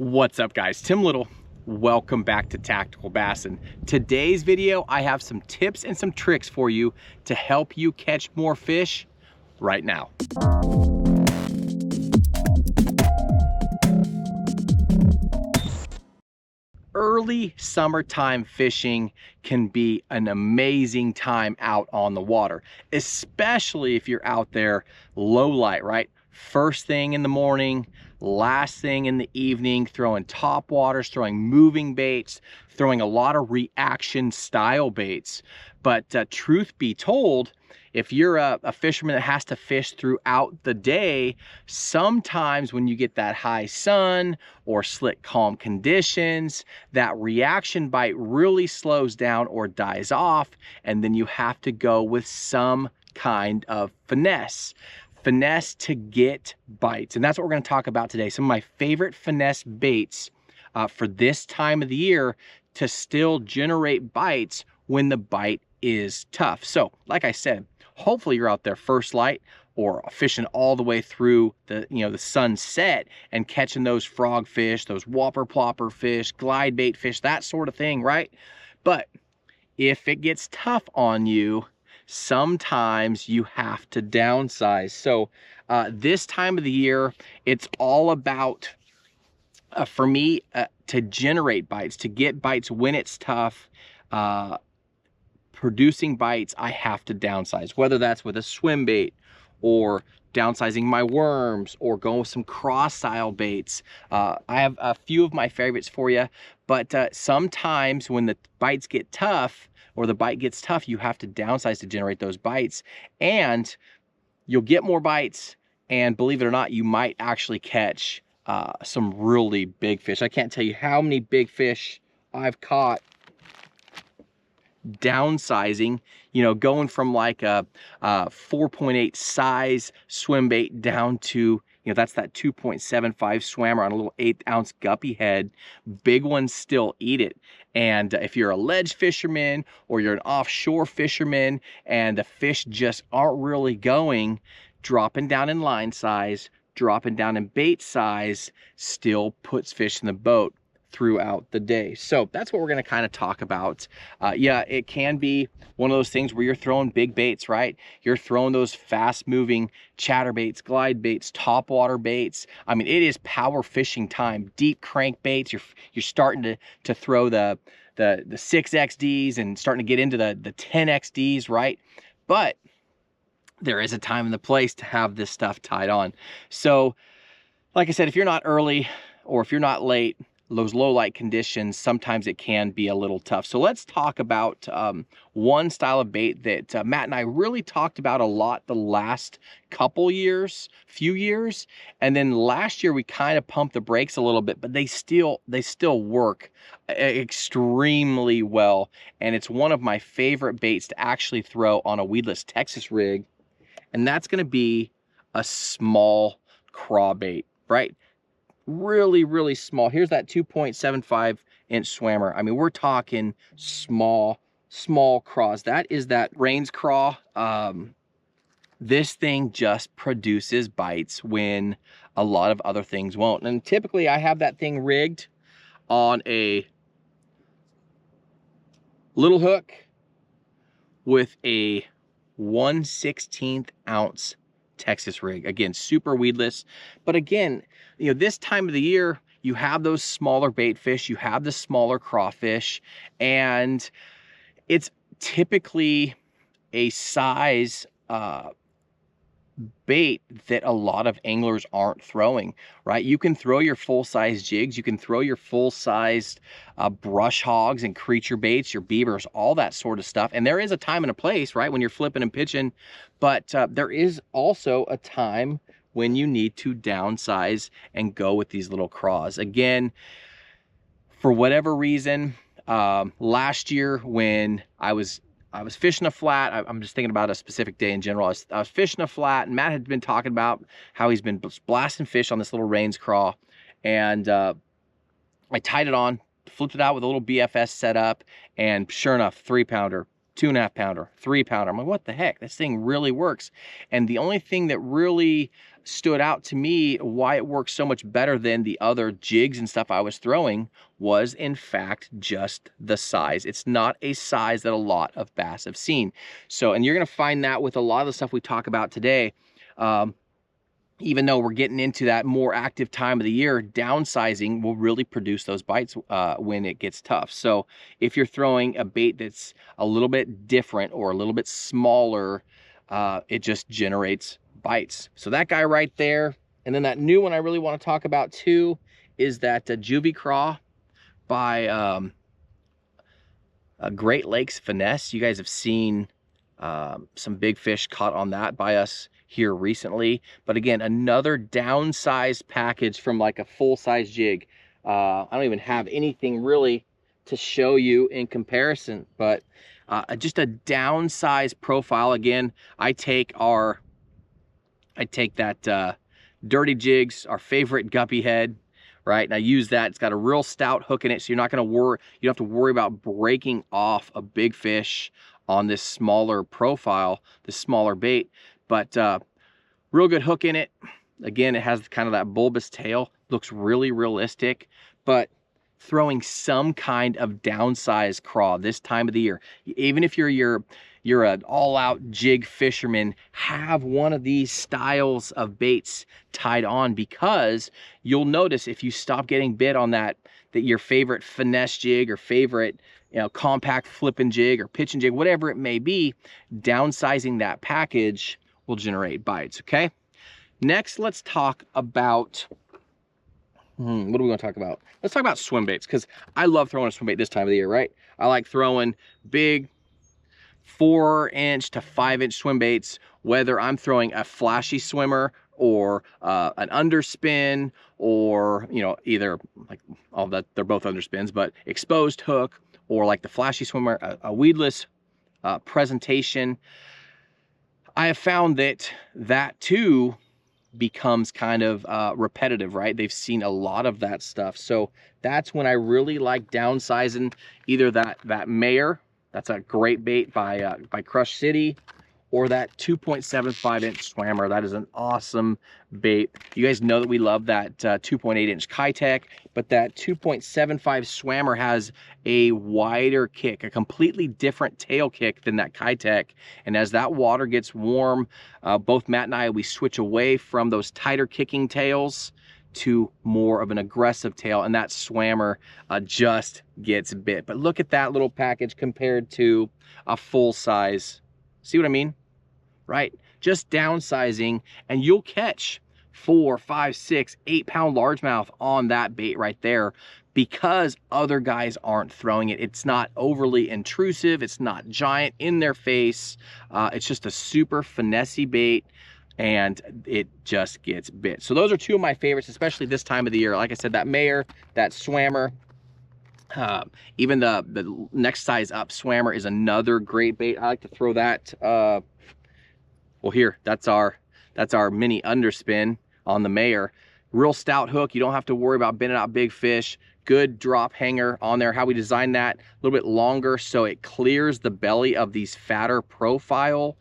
What's up, guys? Tim Little. Welcome back to Tactical Bassin. Today's video, I have some tips and some tricks for you to help you catch more fish right now. Early summertime fishing can be an amazing time out on the water, especially if you're out there low light, right? First thing in the morning, last thing in the evening, throwing top waters, throwing moving baits, throwing a lot of reaction style baits. But truth be told, if you're a fisherman that has to fish throughout the day, sometimes when you get that high sun or slick calm conditions, that reaction bite really slows down or dies off, and then you have to go with some kind of finesse to get bites. And that's what we're going to talk about today. Some of my favorite finesse baits for this time of the year to still generate bites when the bite is tough. So like I said, hopefully you're out there first light or fishing all the way through the sunset and catching those frog fish, those whopper plopper fish, glide bait fish, that sort of thing, right? But if it gets tough on you, sometimes you have to downsize. So this time of the year, it's all about, for me, to generate bites, to get bites when it's tough. Producing bites, I have to downsize, whether that's with a swim bait or downsizing my worms or going with some cross style baits. I have a few of my favorites for you, but sometimes when the bites get tough or the bite gets tough, you have to downsize to generate those bites, and you'll get more bites, and believe it or not, you might actually catch some really big fish. I can't tell you how many big fish I've caught downsizing, going from like a 4.8 size swim bait down to, that's that 2.75 swammer on a little 1/8 ounce guppy head. Big ones still eat it. And if you're a ledge fisherman or you're an offshore fisherman and the fish just aren't really going, dropping down in line size, dropping down in bait size still puts fish in the boat throughout the day. So that's what we're going to kind of talk about. Yeah, it can be one of those things where you're throwing big baits, right? You're throwing those fast moving chatter baits, glide baits, top water baits. I mean, it is power fishing time. Deep crank baits. You're starting to throw the 6XDs and starting to get into the 10XDs, right? But there is a time and the place to have this stuff tied on. So like I said, if you're not early or if you're not late, those low light conditions, sometimes it can be a little tough. So let's talk about one style of bait that Matt and I really talked about a lot the last few years. And then last year we kind of pumped the brakes a little bit, but they still work extremely well. And it's one of my favorite baits to actually throw on a weedless Texas rig. And that's going to be a small craw bait, right? Really, really small. Here's that 2.75 inch swammer. I mean, we're talking small craws. That is that Rains craw. This thing just produces bites when a lot of other things won't. And typically I have that thing rigged on a little hook with a 1/16 ounce Texas rig. Again, super weedless. But again, this time of the year, you have those smaller bait fish, you have the smaller crawfish, and it's typically a size bait that a lot of anglers aren't throwing, right? You can throw your full-size jigs, you can throw your full-sized brush hogs and creature baits, your beavers, all that sort of stuff. And there is a time and a place, right, when you're flipping and pitching, but there is also a time when you need to downsize and go with these little craws. Again, for whatever reason, last year when I was fishing a flat, I'm just thinking about a specific day in general. I was fishing a flat, and Matt had been talking about how he's been blasting fish on this little Rains craw, and I tied it on, flipped it out with a little BFS setup, and sure enough, 3-pounder, 2.5 pounder, 3-pounder. I'm like, what the heck? This thing really works. And the only thing that really stood out to me, why it works so much better than the other jigs and stuff I was throwing, was in fact just the size. It's not a size that a lot of bass have seen. So, and you're gonna find that with a lot of the stuff we talk about today. Even though we're getting into that more active time of the year, downsizing will really produce those bites when it gets tough. So if you're throwing a bait that's a little bit different or a little bit smaller, it just generates bites. So that guy right there. And then that new one I really want to talk about too is that Juvie Craw by Great Lakes Finesse. You guys have seen some big fish caught on that by us here recently. But again, another downsized package from like a full-size jig. I don't even have anything really to show you in comparison, but just a downsized profile. Again, I take that Dirty Jigs, our favorite guppy head, right? And I use that. It's got a real stout hook in it, so you're not going to worry. You don't have to worry about breaking off a big fish on this smaller profile, this smaller bait. But real good hook in it. Again, it has kind of that bulbous tail. Looks really realistic. But throwing some kind of downsized craw this time of the year, even if you're an all-out jig fisherman, have one of these styles of baits tied on, because you'll notice if you stop getting bit on that your favorite finesse jig or favorite, you know, compact flipping jig or pitching jig, whatever it may be, downsizing that package will generate bites. Okay, next let's talk about what are we going to talk about? Let's talk about swim baits, because I love throwing a swim bait this time of the year, right? I like throwing big 4-inch to 5-inch swim baits, whether I'm throwing a flashy swimmer or an underspin, or, you know, either like all that, they're both underspins, but exposed hook, or like the flashy swimmer, a weedless presentation. I have found that too becomes kind of repetitive, right? They've seen a lot of that stuff. So that's when I really like downsizing either that Mayor, that's a great bait by Crush City, or that 2.75-inch swammer. That is an awesome bait. You guys know that we love that 2.8-inch Kitech, but that 2.75 swammer has a wider kick, a completely different tail kick than that Kitech. And as that water gets warm, both Matt and I, we switch away from those tighter kicking tails to more of an aggressive tail, and that swammer just gets bit. But look at that little package compared to a full size. See what I mean? Right? Just downsizing, and you'll catch 4, 5, 6, 8-pound largemouth on that bait right there, because other guys aren't throwing it. It's not overly intrusive. It's not giant in their face. It's just a super finessey bait, and it just gets bit. So those are two of my favorites, especially this time of the year. Like I said, that Mayor, that swammer, even the next size up swammer is another great bait. I like to throw that. Well, here, that's our mini underspin on the Mayor. Real stout hook. You don't have to worry about bending out big fish. Good drop hanger on there. How we designed that, a little bit longer so it clears the belly of these fatter profile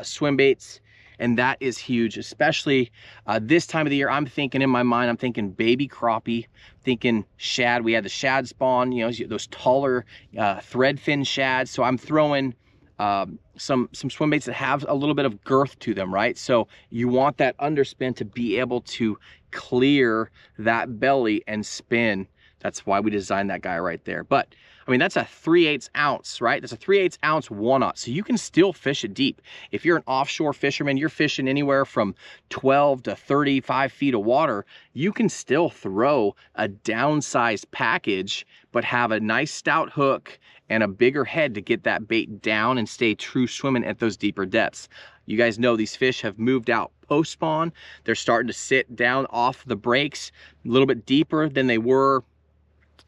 swim baits. And that is huge, especially this time of the year. I'm thinking in my mind, I'm thinking baby crappie, thinking shad. We had the shad spawn, you know, those taller thread fin shads. So I'm throwing some swim baits that have a little bit of girth to them, right? So you want that underspin to be able to clear that belly and spin. That's why we designed that guy right there. But I mean, that's a 3/8 ounce, right? That's a 3/8 ounce 1/0. So you can still fish it deep. If you're an offshore fisherman, you're fishing anywhere from 12 to 35 feet of water, you can still throw a downsized package, but have a nice stout hook and a bigger head to get that bait down and stay true swimming at those deeper depths. You guys know these fish have moved out post-spawn. They're starting to sit down off the breaks a little bit deeper than they were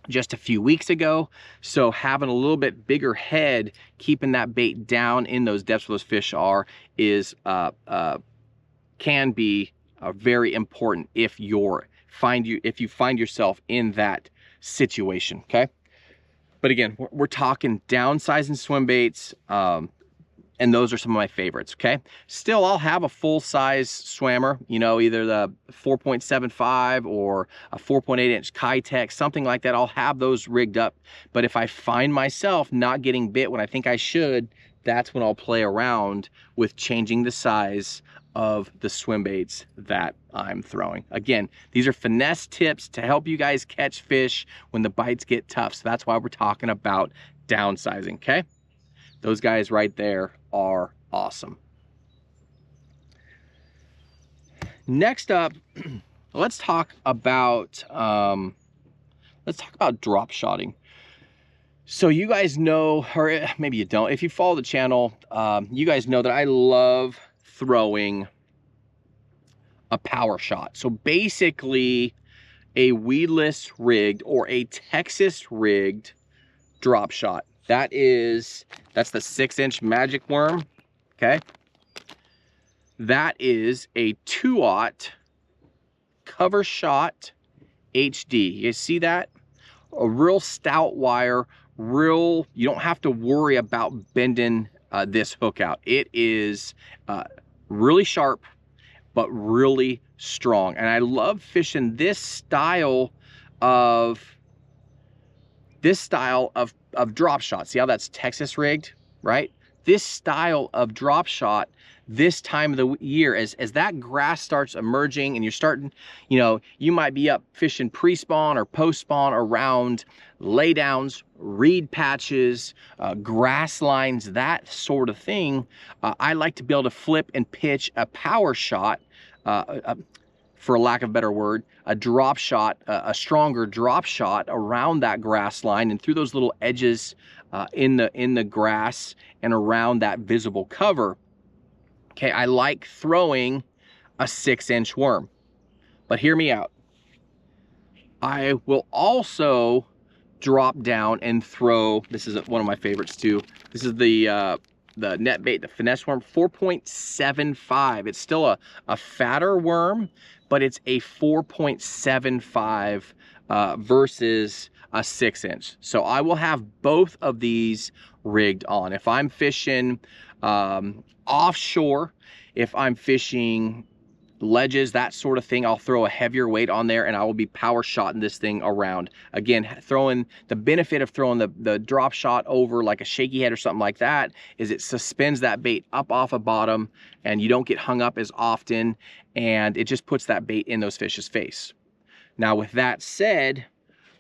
just a few weeks ago. So having a little bit bigger head, keeping that bait down in those depths where those fish are, is can be very important if you find yourself in that situation. Okay, but again, we're talking downsizing swim baits. And those are some of my favorites, okay? Still, I'll have a full-size swammer, you know, either the 4.75 or a 4.8-inch Kitech, something like that. I'll have those rigged up. But if I find myself not getting bit when I think I should, that's when I'll play around with changing the size of the swim baits that I'm throwing. Again, these are finesse tips to help you guys catch fish when the bites get tough. So that's why we're talking about downsizing, okay? Those guys right there are awesome. Next up, let's talk about drop shotting. So you guys know, or maybe you don't, if you follow the channel, you guys know that I love throwing a power shot. So basically a weedless rigged or a Texas rigged drop shot. That's the 6-inch magic worm, okay? That is a 2/0 cover shot HD. You see that? A real stout wire, you don't have to worry about bending this hook out. It is really sharp, but really strong. And I love fishing this style of drop shot. See how that's Texas rigged, right? This style of drop shot this time of the year, as that grass starts emerging and you're starting, you know, you might be up fishing pre-spawn or post-spawn around laydowns, reed patches, grass lines, that sort of thing. I like to be able to flip and pitch a power shot, for lack of a better word, a drop shot, a stronger drop shot around that grass line and through those little edges in the grass and around that visible cover. Okay, I like throwing a 6-inch worm, but hear me out. I will also drop down and throw, this is one of my favorites too. This is the net bait, the finesse worm, 4.75. It's still a fatter worm, but it's a 4.75 versus a 6-inch. So I will have both of these rigged on. If I'm fishing offshore, if I'm fishing ledges, that sort of thing, I'll throw a heavier weight on there and I will be power shotting this thing around. Again, the benefit of throwing the drop shot over like a shaky head or something like that is it suspends that bait up off a bottom and you don't get hung up as often, and it just puts that bait in those fish's face. Now with that said,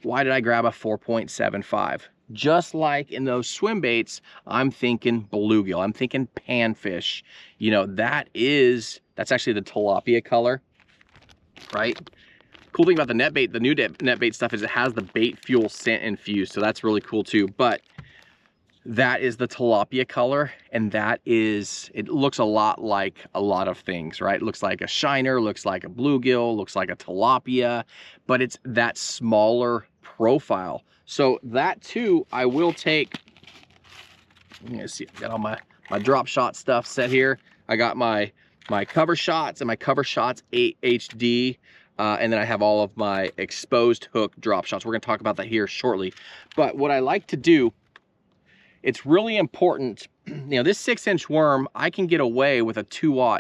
why did I grab a 4.75? Just like in those swim baits, I'm thinking bluegill, I'm thinking panfish. You know, that's actually the tilapia color, right? Cool thing about the net bait, the new net bait stuff, is it has the bait fuel scent infused, so that's really cool too. But that is the tilapia color, and it looks a lot like a lot of things, right? It looks like a shiner, looks like a bluegill, looks like a tilapia, but it's that smaller profile. So that too, I will take, you guys see, I got all my drop shot stuff set here. I got my cover shots and my cover shots 8 HD, and then I have all of my exposed hook drop shots. We're gonna talk about that here shortly. But what I like to do, it's really important, you know, this 6-inch worm, I can get away with a 2/0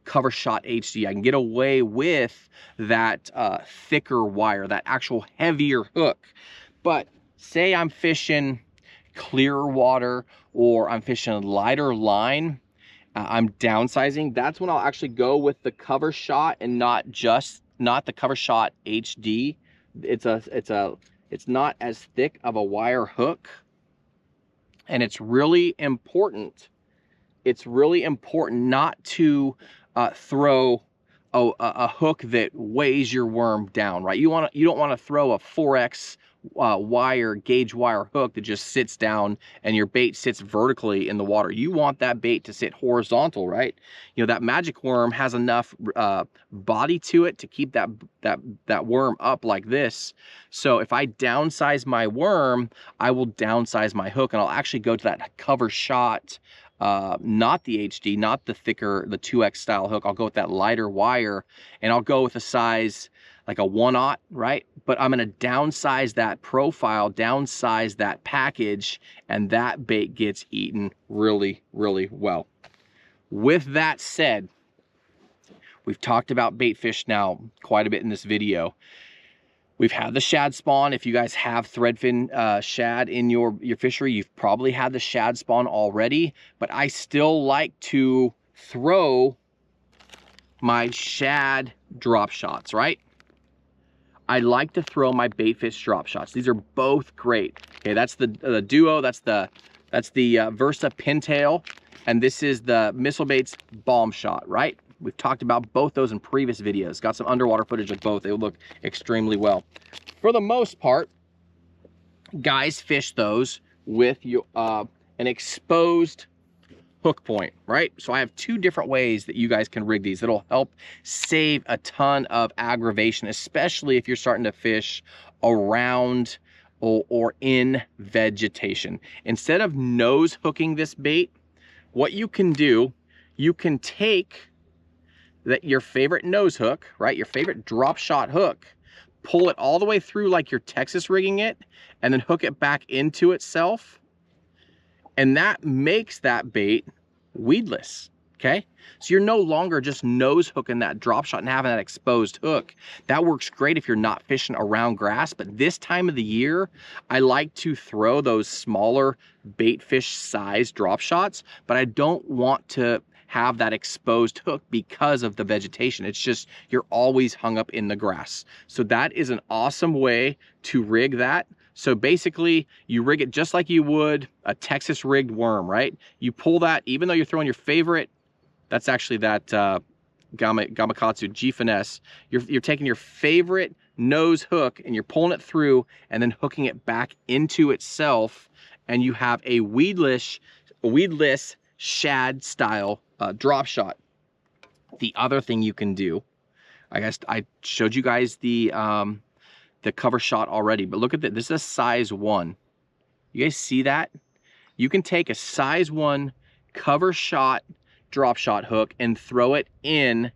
cover shot HD. I can get away with that thicker wire, that actual heavier hook. But say I'm fishing clearer water or I'm fishing lighter line, I'm downsizing, that's when I'll actually go with the cover shot and not the cover shot HD. It's not as thick of a wire hook. And it's really important not to throw a hook that weighs your worm down, right? You don't want to throw a 4X gauge wire hook that just sits down and your bait sits vertically in the water. You want that bait to sit horizontal, right? You know, that magic worm has enough body to it to keep that worm up like this. So if I downsize my worm, I will downsize my hook, and I'll actually go to that cover shot, not the HD, not the thicker, the 2X style hook. I'll go with that lighter wire, and I'll go with a size like a 1/0, right? But I'm gonna downsize that profile, downsize that package, and that bait gets eaten really, really well. With that said, we've talked about bait fish now quite a bit in this video. We've had the shad spawn. If you guys have threadfin shad in your fishery, you've probably had the shad spawn already, but I still like to throw my shad drop shots, right? I like to throw my bait fish drop shots. These are both great. Okay, that's the duo, that's the Versa pintail, and this is the Missile Baits bomb shot, right? We've talked about both those in previous videos. Got some underwater footage of both. They look extremely well. For the most part, guys fish those with an exposed hook point, right? So I have two different ways that you guys can rig these. That'll help save a ton of aggravation, especially if you're starting to fish around or in vegetation. Instead of nose hooking this bait, what you can do, you can take your favorite nose hook, right? Your favorite drop shot hook, pull it all the way through like you're Texas rigging it, and then hook it back into itself. And that makes that bait weedless, okay? So you're no longer just nose hooking that drop shot and having that exposed hook. That works great if you're not fishing around grass, but this time of the year, I like to throw those smaller bait fish size drop shots, but I don't want to have that exposed hook because of the vegetation. It's just, you're always hung up in the grass. So that is an awesome way to rig that. So basically, you rig it just like you would a Texas rigged worm, right? You pull that, even though you're throwing your favorite, that's actually that Gamakatsu G Finesse, you're taking your favorite nose hook and you're pulling it through and then hooking it back into itself, and you have a weedless shad style drop shot. The other thing you can do, I guess I showed you guys the cover shot already, but look at this. This is a size 1. You guys see that? You can take a size 1 cover shot drop shot hook and throw it in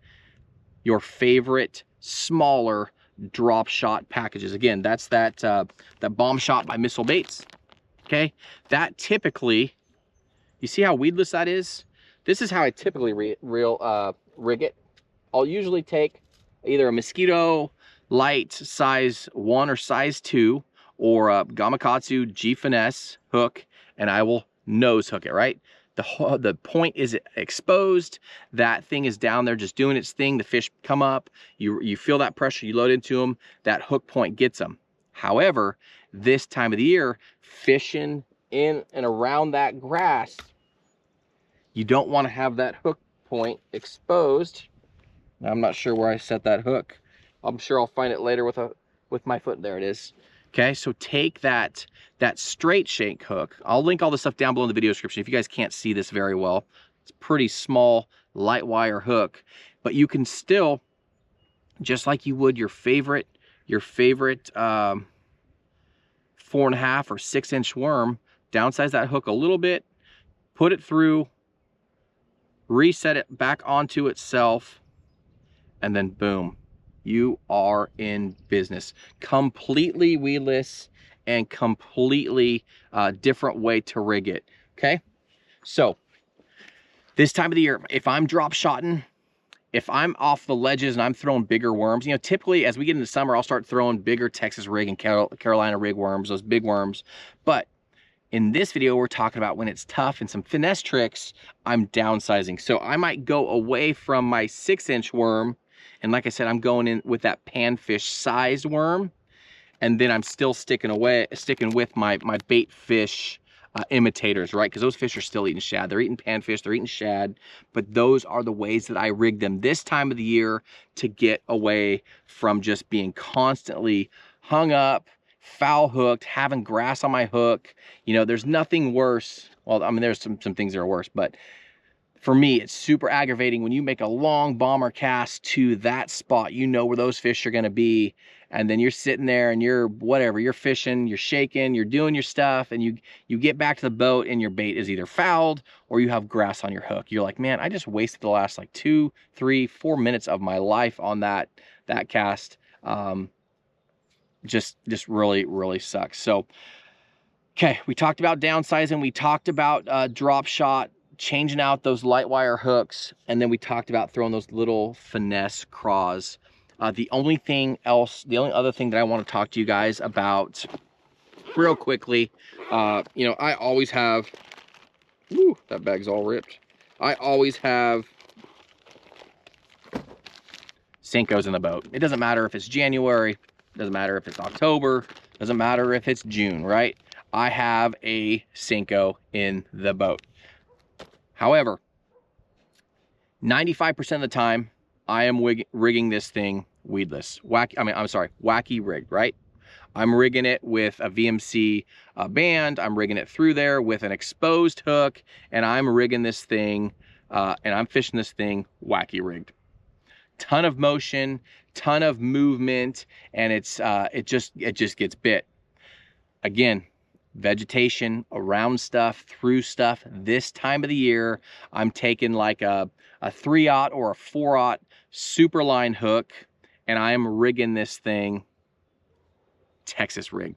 your favorite smaller drop shot packages. Again, that's that bomb shot by Missile Baits. Okay, that typically, you see how weedless that is? This is how I typically rig it. I'll usually take either a mosquito light size 1 or size 2 or a Gamakatsu G Finesse hook, and I will nose hook it, right? The point is exposed. That thing is down there just doing its thing. The fish come up, you feel that pressure, you load into them, that hook point gets them. However, this time of the year, fishing in and around that grass, you don't want to have that hook point exposed. Now, I'm not sure where I set that hook. I'm sure I'll find it later with my foot. There it is. Okay, so take that straight shank hook. I'll link all this stuff down below in the video description if you guys can't see this very well. It's a pretty small light wire hook, but you can still, just like you would your favorite 4.5 or 6 inch worm, downsize that hook a little bit, put it through, reset it back onto itself, and then boom, you are in business. Completely weedless and completely different way to rig it, okay? So this time of the year, if I'm drop shotting, if I'm off the ledges and I'm throwing bigger worms, you know, typically as we get into summer, I'll start throwing bigger Texas rig and Carolina rig worms, those big worms. But in this video, we're talking about when it's tough and some finesse tricks, I'm downsizing. So I might go away from my 6 inch worm. And like I said, I'm going in with that panfish sized worm. And then I'm still sticking with my bait fish imitators, right? Because those fish are still eating shad. They're eating panfish, they're eating shad. But those are the ways that I rig them this time of the year to get away from just being constantly hung up, foul hooked, having grass on my hook. You know, there's nothing worse. Well, I mean, there's some things that are worse, but for me, it's super aggravating when you make a long bomber cast to that spot, you know where those fish are going to be, and then you're sitting there and you're fishing, you're shaking, you're doing your stuff, and you get back to the boat and your bait is either fouled or you have grass on your hook. You're like, man, I just wasted the last like 2, 3, 4 minutes of my life on that cast. Just really, really sucks. So, okay, we talked about downsizing. We talked about drop shot, changing out those light wire hooks, and then we talked about throwing those little finesse craws. The only other thing that I want to talk to you guys about real quickly, you know, I always have, woo, that bag's all ripped. I always have Senkos in the boat. It doesn't matter if it's January, doesn't matter if it's October, doesn't matter if it's June, right? I have a Senko in the boat. However, 95% of the time, I am rigging this thing weedless. Wacky rigged, right? I'm rigging it with a VMC band. I'm rigging it through there with an exposed hook, and I'm rigging this thing, and I'm fishing this thing wacky rigged. Ton of motion, ton of movement, and it just gets bit. Again, vegetation around stuff, through stuff. This time of the year, I'm taking like a 3/0 or a 4/0 super line hook, and I am rigging this thing Texas rig,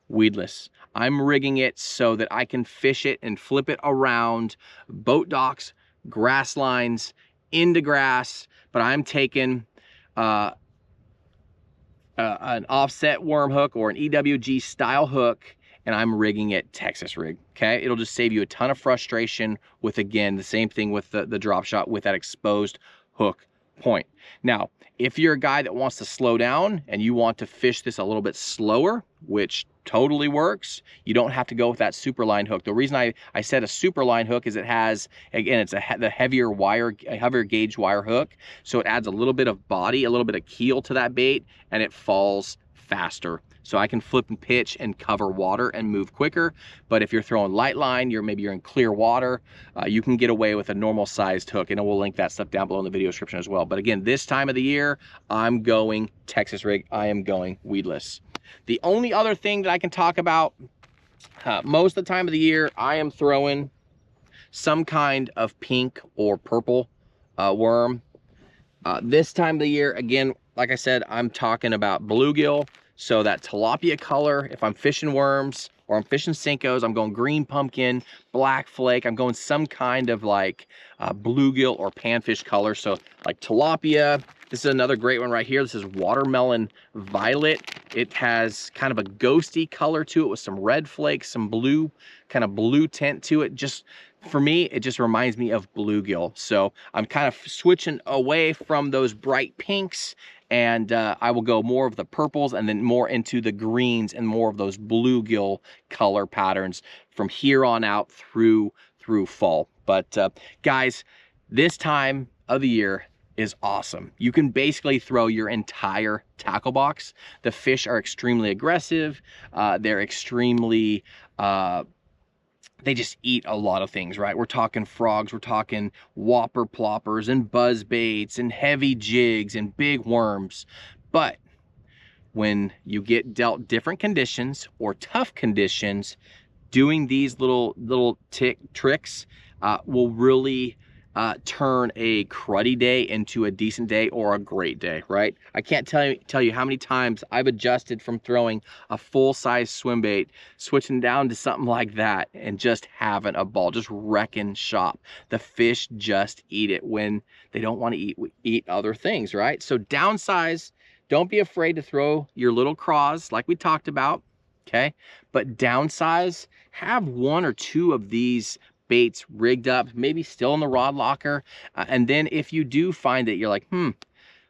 weedless. I'm rigging it so that I can fish it and flip it around boat docks, grass lines, into grass, but I'm taking an offset worm hook or an EWG style hook, and I'm rigging it Texas rig, okay? It'll just save you a ton of frustration with, again, the same thing with the drop shot with that exposed hook point. Now, if you're a guy that wants to slow down and you want to fish this a little bit slower, which totally works, you don't have to go with that super line hook. The reason I said a super line hook is it has, again, it's the heavier gauge wire hook, so it adds a little bit of body, a little bit of keel to that bait, and it falls faster. So I can flip and pitch and cover water and move quicker. But if you're throwing light line, maybe you're in clear water, you can get away with a normal sized hook, and we'll link that stuff down below in the video description as well. But again, this time of the year, I'm going Texas rig. I am going weedless. The only other thing that I can talk about, most of the time of the year, I am throwing some kind of pink or purple worm. This time of the year, again, like I said, I'm talking about bluegill. So that tilapia color, if I'm fishing worms or I'm fishing Senkos, I'm going green pumpkin, black flake. I'm going some kind of like bluegill or panfish color. So like tilapia. This is another great one right here. This is watermelon violet. It has kind of a ghosty color to it with some red flakes, some blue, kind of blue tint to it. Just for me, it just reminds me of bluegill. So I'm kind of switching away from those bright pinks, and I will go more of the purples and then more into the greens and more of those bluegill color patterns from here on out through fall. But guys, this time of the year is awesome. You can basically throw your entire tackle box. The fish are extremely aggressive. They're extremely, they just eat a lot of things, right? We're talking frogs, we're talking whopper ploppers and buzz baits and heavy jigs and big worms. But when you get dealt different conditions or tough conditions, doing these little tricks will really turn a cruddy day into a decent day or a great day, right? I can't tell you how many times I've adjusted from throwing a full-size swim bait, switching down to something like that, and just having a ball, just wrecking shop. The fish just eat it when they don't want to eat other things, right? So downsize. Don't be afraid to throw your little craws like we talked about, okay? But downsize, have one or two of these baits rigged up, maybe still in the rod locker. And then if you do find that you're like,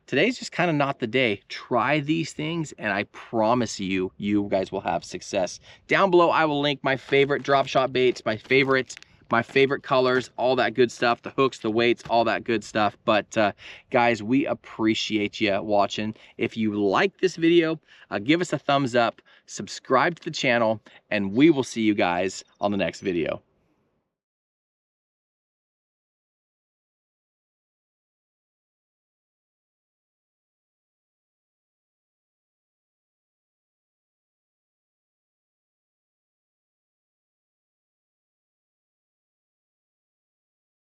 today's just kind of not the day, try these things, and I promise you, you guys will have success. Down below, I will link my favorite drop shot baits, my favorite colors, all that good stuff, the hooks, the weights, all that good stuff. But guys, we appreciate you watching. If you like this video, give us a thumbs up, subscribe to the channel, and we will see you guys on the next video.